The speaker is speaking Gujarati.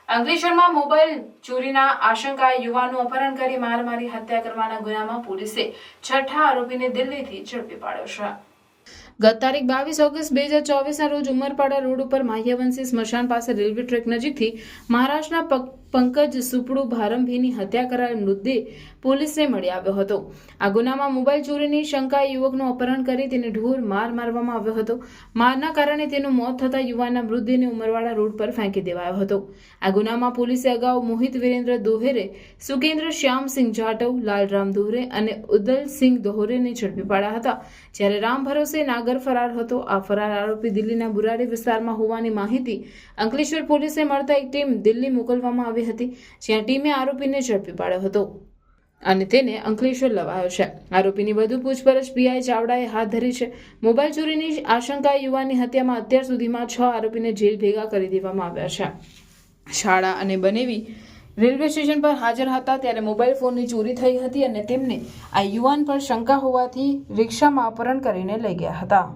અંકલેશ્વરમાં મોબાઈલ ચોરીના આશંકાએ યુવાનનું અપહરણ કરી માર મારી હત્યા કરવાના ગુનામાં પોલીસે 6થા આરોપીને દિલ્હીથી ઝડપી પાડ્યો છે। ગત તારીખ 22 ઓગસ્ટ 2024ના રોજ ઉમરપાડા રોડ ઉપર માહ્યવંશી સ્મશાન પાસે રેલવે ટ્રેક નજીકથી મહારાષ્ટ્રના પંકજ સુપડુ ભારંભીની હત્યા કરાયેલ મૃતદેહ પોલીસને મળી આવ્યો હતો। આ ગુનામાં મોબાઈલ ચોરીની શંકાએ યુવકનું અપહરણ કરી તેને ઢોર માર મારવામાં આવ્યો હતો। મારના કારણે તેનું મોત થતાં યુવાનના મૃતદેહને ઉમરવાડા રોડ પર ફેંકી દેવાયો હતો। આ ગુનામાં પોલીસે અગાઉ મોહિત વિરેન્દ્ર દોહરે, સુકેન્દ્ર શ્યામસિંહ જાટવ, લાલરામ દોહરે અને ઉદલસિંહ દોહરેને ઝડપી પાડ્યા હતા, જ્યારે રામ ભરોસે નાગર ફરાર હતો। આ ફરાર આરોપી દિલ્હીના બુરાડી વિસ્તારમાં હોવાની માહિતી અંકલેશ્વર પોલીસને મળતા એક ટીમ દિલ્હી મોકલવામાં આવી હતી, જ્યાં ટીમે આરોપીને ઝડપી પાડ્યો હતો અને તેને અંકલેશ્વર લવાયો છે। આરોપીની વધુ પૂછપરછ પીઆઈ ચાવડાએ હાથ ધરી છે। મોબાઈલ ચોરીની આશંકાએ યુવાનની હત્યામાં અત્યાર સુધીમાં 6 આરોપીને જેલ ભેગા કરી દેવામાં આવ્યા છે। શાળા અને બનેવી રેલવે સ્ટેશન પર હાજર હતા ત્યારે મોબાઈલ ફોનની ચોરી થઈ હતી અને તેમને આ યુવાન પર શંકા હોવાથી રિક્ષામાં અપહરણ કરીને લઈ ગયા હતા।